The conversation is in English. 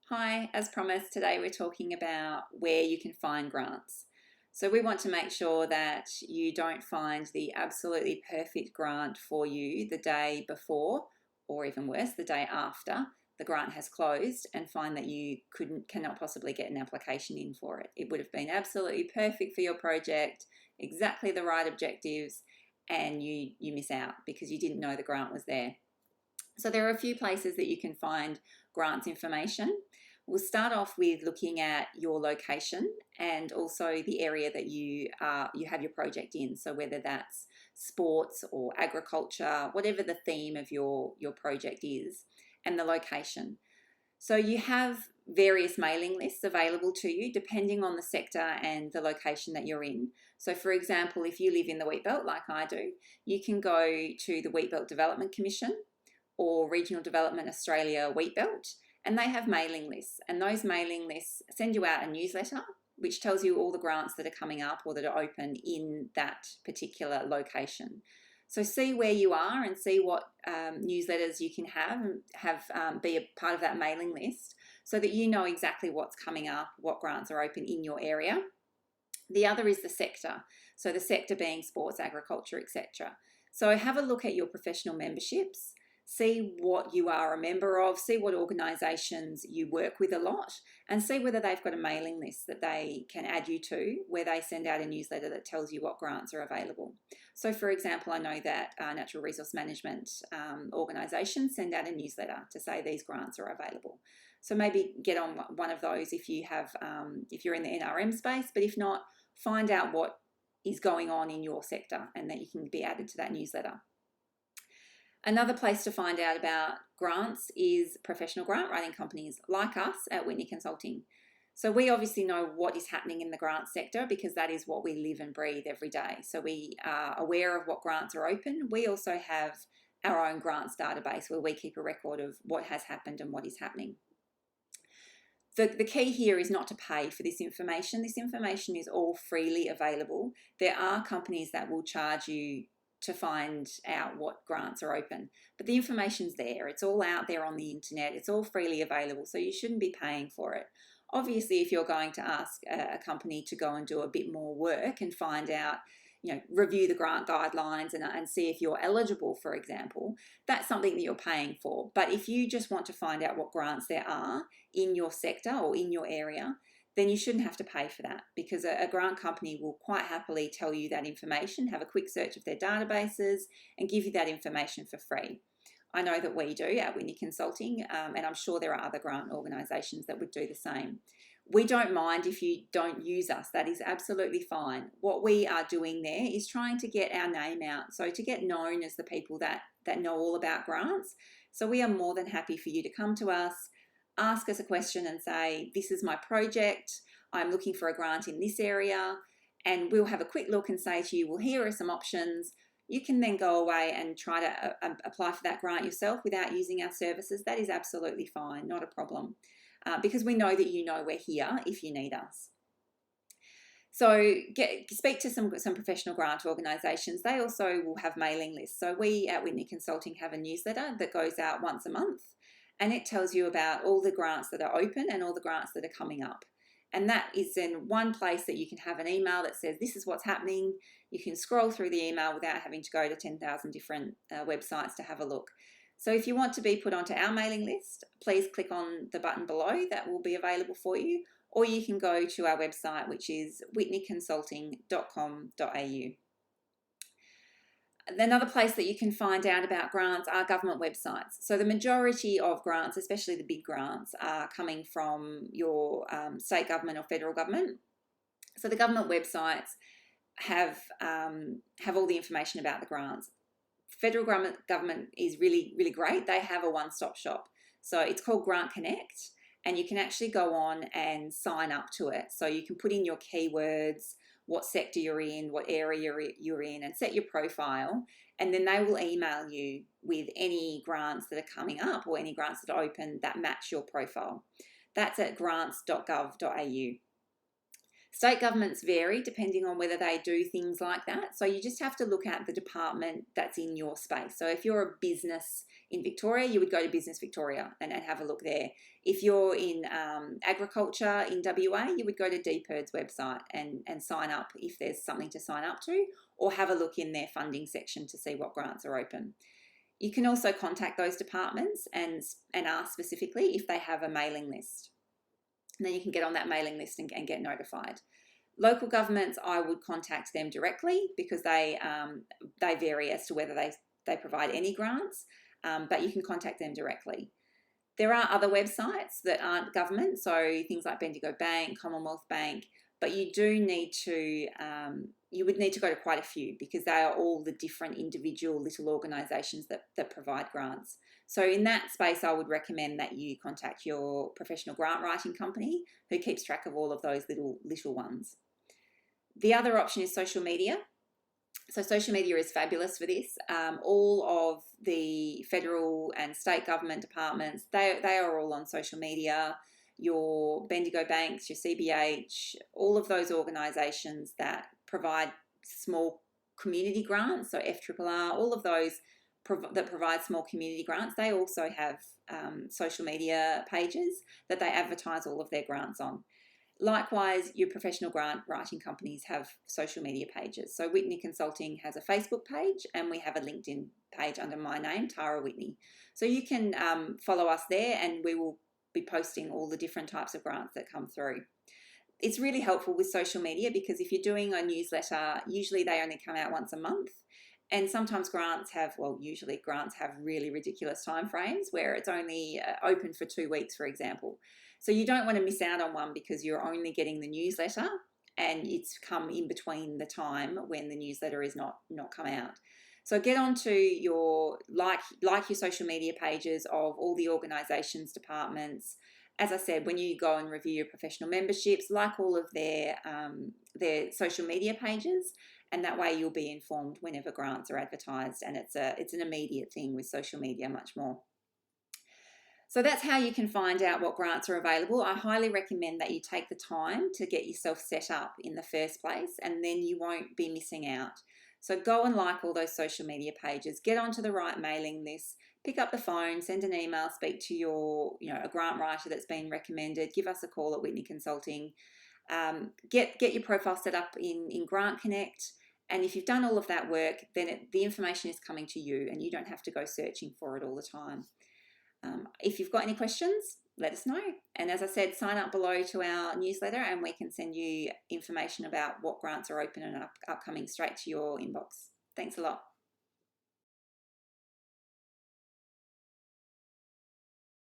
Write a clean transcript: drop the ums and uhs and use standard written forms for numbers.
Hi, as promised, today we're talking about where you can find grants. So we want to make sure that you don't find the absolutely perfect grant for you the day before, or even worse, the day after the grant has closed, and find that you cannot possibly get an application in for it. It would have been absolutely perfect for your project, exactly the right objectives, and you miss out because you didn't know the grant was there. So there are a few places that you can find grants information. We'll start off with looking at your location and also the area that you have your project in. So whether that's sports or agriculture, whatever the theme of your project is, and the location. So you have various mailing lists available to you depending on the sector and the location that you're in. So for example, if you live in the Wheatbelt like I do, you can go to the Wheatbelt Development Commission or Regional Development Australia Wheatbelt, and they have mailing lists, and those mailing lists send you out a newsletter which tells you all the grants that are coming up or that are open in that particular location. So see where you are and see what newsletters you can have be a part of that mailing list so that you know exactly what's coming up, what grants are open in your area. The other is the sector, so the sector being sports, agriculture, etc. So have a look at your professional memberships, see what you are a member of, see what organisations you work with a lot, and see whether they've got a mailing list that they can add you to where they send out a newsletter that tells you what grants are available. So for example, I know that natural resource management organisations send out a newsletter to say these grants are available. So maybe get on one of those if you have, if you're in the NRM space, but if not, find out what is going on in your sector and that you can be added to that newsletter. Another place to find out about grants is professional grant writing companies like us at Whitney Consulting. So we obviously know what is happening in the grant sector because that is what we live and breathe every day. So we are aware of what grants are open. We also have our own grants database where we keep a record of what has happened and what is happening. The key here is not to pay for this information. This information is all freely available. There are companies that will charge you to find out what grants are open, but the information's there. It's all out there on the internet. It's all freely available, so you shouldn't be paying for it. Obviously, if you're going to ask a company to go and do a bit more work and find out, review the grant guidelines and see if you're eligible, for example, that's something that you're paying for. But if you just want to find out what grants there are in your sector or in your area, then you shouldn't have to pay for that because a grant company will quite happily tell you that information, have a quick search of their databases and give you that information for free. I know that we do at Whitney Consulting, and I'm sure there are other grant organisations that would do the same. We don't mind if you don't use us. That is absolutely fine. What we are doing there is trying to get our name out, so to get known as the people that know all about grants. So we are more than happy for you to come to us, ask us a question and say, this is my project, I'm looking for a grant in this area, and we'll have a quick look and say to you, well, here are some options. You can then go away and try to apply for that grant yourself without using our services. That is absolutely fine, not a problem, because we know that you know we're here if you need us. So speak to some professional grant organisations. They also will have mailing lists. So we at Whitney Consulting have a newsletter that goes out once a month, and it tells you about all the grants that are open and all the grants that are coming up. And that is in one place that you can have an email that says, this is what's happening. You can scroll through the email without having to go to 10,000 different websites to have a look. So if you want to be put onto our mailing list, please click on the button below that will be available for you, or you can go to our website, which is whitneyconsulting.com.au. Another place that you can find out about grants are government websites. So the majority of grants, especially the big grants, are coming from your state government or federal government. So the government websites have all the information about the grants. Federal government is really, really great. They have a one-stop shop. So it's called Grant Connect, and you can actually go on and sign up to it. So you can put in your keywords, what sector you're in, what area you're in, and set your profile, and then they will email you with any grants that are coming up or any grants that are open that match your profile. That's at grants.gov.au. State governments vary depending on whether they do things like that. So you just have to look at the department that's in your space. So if you're a business in Victoria, you would go to Business Victoria and have a look there. If you're in agriculture in WA, you would go to DPIRD's website and sign up if there's something to sign up to, or have a look in their funding section to see what grants are open. You can also contact those departments and ask specifically if they have a mailing list. And then you can get on that mailing list and get notified. Local governments, I would contact them directly because they vary as to whether they provide any grants, but you can contact them directly. There are other websites that aren't government, so things like Bendigo Bank, Commonwealth Bank, but you do need to, you would need to go to quite a few because they are all the different individual little organisations that provide grants. So in that space, I would recommend that you contact your professional grant writing company who keeps track of all of those little ones. The other option is social media. So social media is fabulous for this. All of the federal and state government departments, they are all on social media. Your Bendigo banks, your CBH, all of those organisations that provide small community grants, so FRRR, all of those that provide small community grants, they also have social media pages that they advertise all of their grants on. Likewise, your professional grant writing companies have social media pages. So Whitney Consulting has a Facebook page and we have a LinkedIn page under my name, Tara Whitney. So you can follow us there and we will be posting all the different types of grants that come through. It's really helpful with social media because if you're doing a newsletter, usually they only come out once a month. And sometimes usually grants have really ridiculous timeframes where it's only open for 2 weeks, for example. So you don't want to miss out on one because you're only getting the newsletter and it's come in between the time when the newsletter is not come out. So get onto your, like your social media pages of all the organisations, departments. As I said, when you go and review your professional memberships, like all of their social media pages, and that way you'll be informed whenever grants are advertised, and it's an immediate thing with social media much more. So that's how you can find out what grants are available. I highly recommend that you take the time to get yourself set up in the first place, and then you won't be missing out. So go and like all those social media pages, get onto the right mailing list, pick up the phone, send an email, speak to your, a grant writer that's been recommended, give us a call at Whitney Consulting, get your profile set up in Grant Connect. And if you've done all of that work, then the information is coming to you and you don't have to go searching for it all the time. If you've got any questions, let us know. And as I said, sign up below to our newsletter and we can send you information about what grants are open and upcoming straight to your inbox. Thanks a lot.